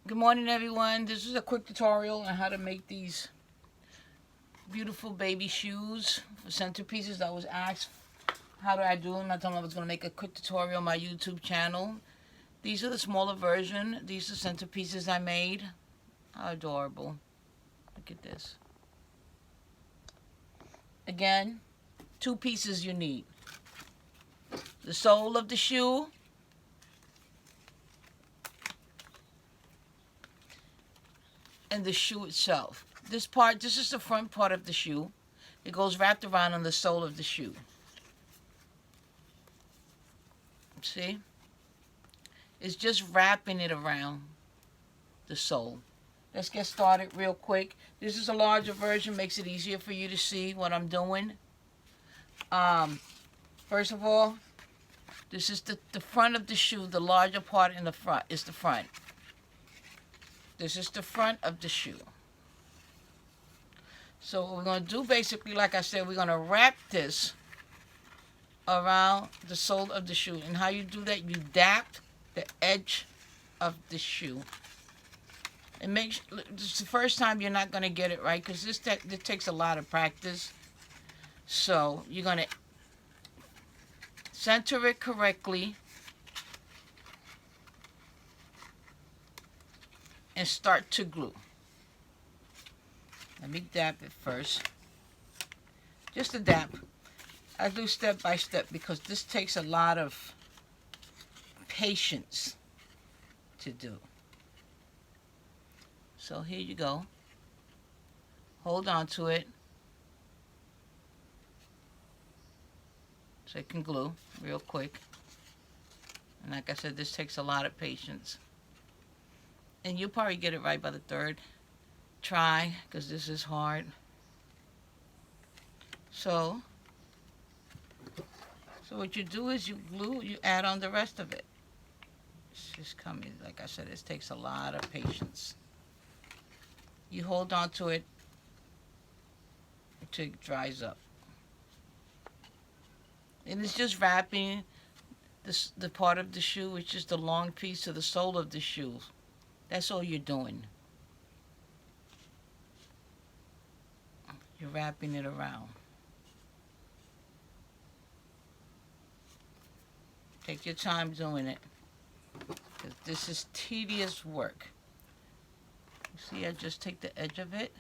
Good morning, everyone. This is a quick tutorial on how to make these beautiful baby shoes for centerpieces. I was asked, how do I do them? I told them I was going to make a quick tutorial on my YouTube channel. These are the smaller version. These are centerpieces I made. How adorable. Look at this. Again, two pieces you need. The sole of the shoe and the shoe itself. This is the front part of the shoe. It goes wrapped around on the sole of the shoe. See? It's just wrapping it around the sole. Let's get started real quick. This is a larger version, makes it easier for you to see what I'm doing. First of all, this is the front of the shoe. The larger part in the front is the front. This is the front of the shoe. So what we're going to do, basically, like I said, we're going to wrap this around the sole of the shoe. And how you do that, you dap the edge of the shoe. And this is the first time you're not going to get it right, because this takes a lot of practice. So you're going to center it correctly and start to glue. Let me dap it first. Just a dap. I do step by step because this takes a lot of patience to do. So here you go. Hold on to it so it can glue real quick. And like I said, this takes a lot of patience. And you'll probably get it right by the third try, because this is hard. So what you do is you glue, you add on the rest of it. It's just coming. Like I said, it takes a lot of patience. You hold on to it until it dries up. And it's just wrapping the part of the shoe, which is the long piece to the sole of the shoe. That's all you're doing. You're wrapping it around. Take your time doing it, because this is tedious work. You see, I just take the edge of it,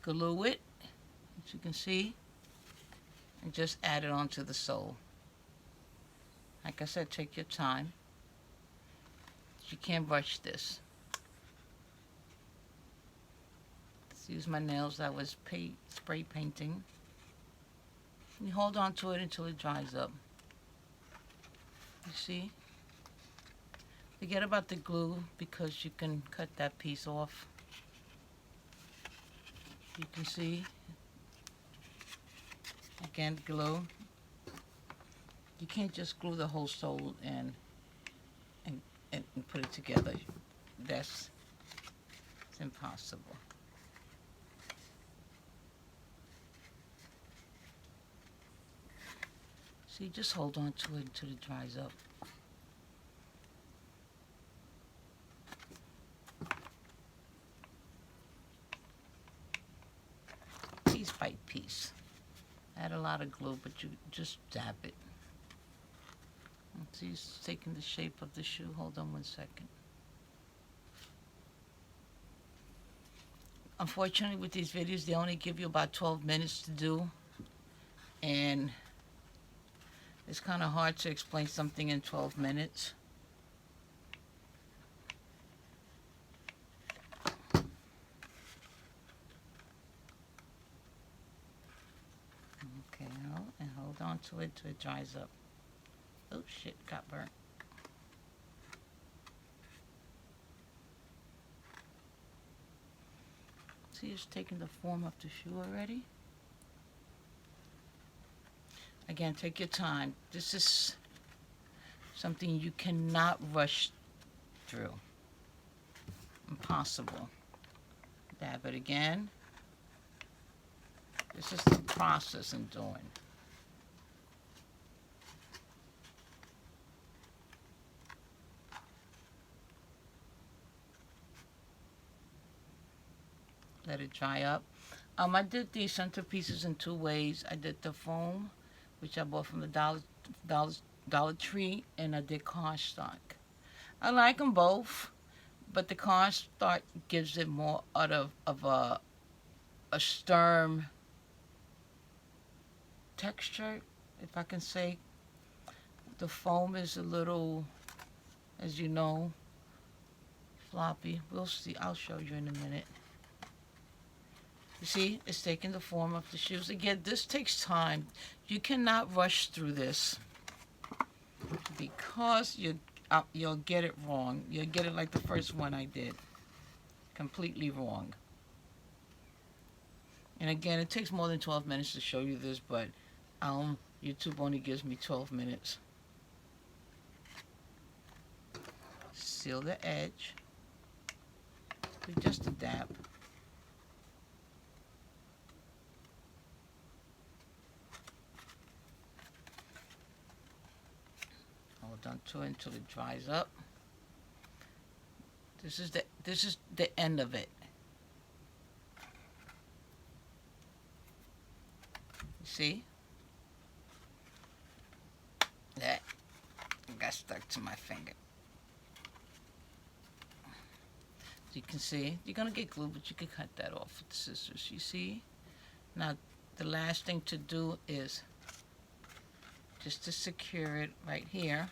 glue it, as you can see, and just add it onto the sole. Like I said, take your time. You can't rush this. Let's use my nails. I was spray painting. You hold on to it until it dries up. You see? Forget about the glue, because you can cut that piece off. You can see. Again, glue. You can't just glue the whole sole and put it together. It's impossible. See, just hold on to it until it dries up. Piece by piece. Add a lot of glue, but you just dab it. See, it's taking the shape of the shoe. Hold on 1 second. Unfortunately, with these videos, they only give you about 12 minutes to do. And it's kind of hard to explain something in 12 minutes. Okay, and hold on to it till it dries up. Oh shit, got burnt. See, it's taking the form of the shoe already. Again, take your time. This is something you cannot rush through. Impossible. Dab it again. This is the process in doing. let it dry up. I did these centerpieces in two ways. I did the foam, which I bought from the Dollar Tree, and I did cardstock. I like them both, but the cardstock gives it more out of a stern texture, if I can say. The foam is a little, as you know, floppy. We'll see. I'll show you in a minute. You see, it's taking the form of the shoes. Again, this takes time. You cannot rush through this because you'll get it wrong. You'll get it like the first one I did. Completely wrong. And again, it takes more than 12 minutes to show you this, but YouTube only gives me 12 minutes. Seal the edge with just a dab. Hold on to it until it dries up. This is the end of it. You see? That got stuck to my finger. You can see, you're going to get glue, but you can cut that off with the scissors, you see? Now, the last thing to do is just to secure it right here.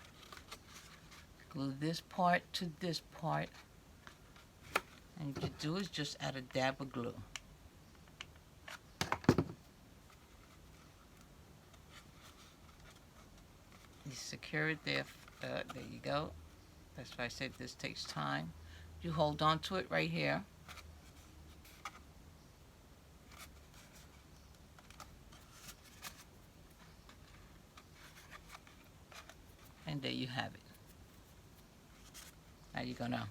Glue this part to this part. And what you do is just add a dab of glue. You secure it there. There you go. That's why I said this takes time. You hold on to it right here. And there you have it. Now you're gonna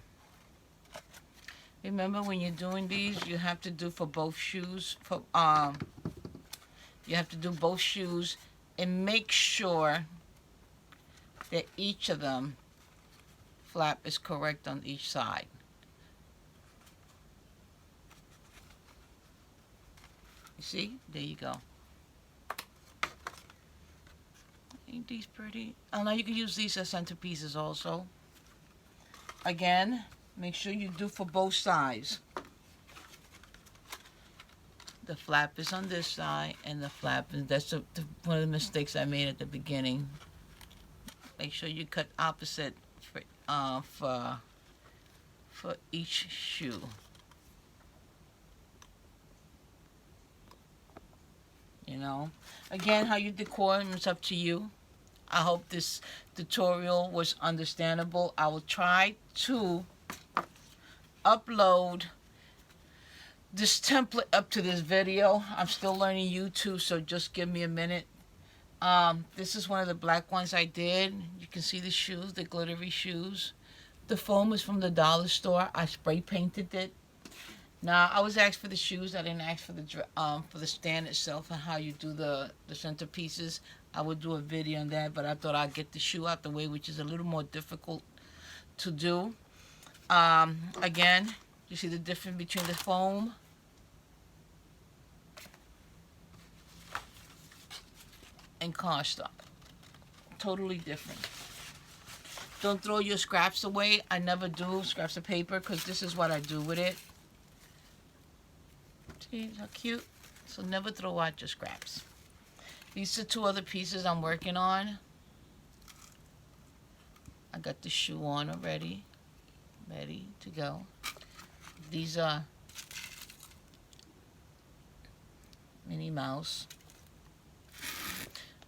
remember, when you're doing these, you have to do for both shoes. You have to do both shoes and make sure that each of them flap is correct on each side. You see? There you go. Ain't these pretty? Oh, now you can use these as centerpieces also. Again, make sure you do for both sides. The flap is on this side, and the flap is, that's one of the mistakes I made at the beginning. Make sure you cut opposite for each shoe. You know, again, how you decor it's up to you. I hope this tutorial was understandable. I will try to upload this template up to this video. I'm still learning YouTube, so just give me a minute. This is one of the black ones I did. You can see the shoes, the glittery shoes. The foam is from the dollar store. I spray painted it. Now, I was asked for the shoes. I didn't ask for the stand itself and how you do the centerpieces. I would do a video on that, but I thought I'd get the shoe out the way, which is a little more difficult to do. Again, you see the difference between the foam and cardstock. Totally different. Don't throw your scraps away. I never do scraps of paper because this is what I do with it. See how cute? So never throw out your scraps. These are two other pieces I'm working on. I got the shoe on already. Ready to go. These are Minnie Mouse.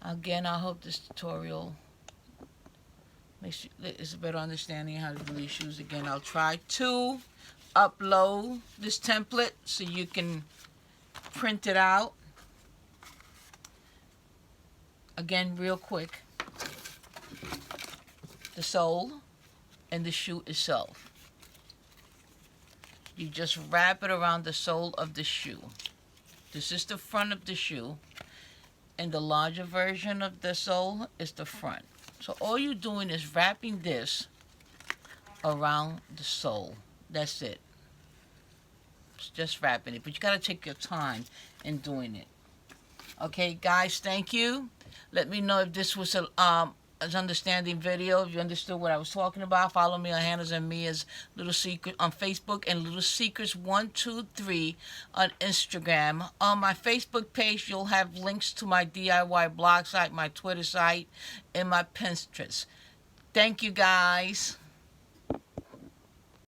Again, I hope this tutorial makes you it's a better understanding of how to do these shoes. Again, I'll try to upload this template so you can print it out. Again, real quick, the sole and the shoe itself. You just wrap it around the sole of the shoe. This is the front of the shoe, and the larger version of the sole is the front. So all you're doing is wrapping this around the sole. That's it. just wrapping it. But you got to take your time in doing it. Okay, guys, thank you. Let me know if this was an understanding video. If you understood what I was talking about, follow me on Hannah's and Mia's Little Secret on Facebook and Little Secrets 123 on Instagram. On my Facebook page, you'll have links to my DIY blog site, my Twitter site, and my Pinterest. Thank you, guys.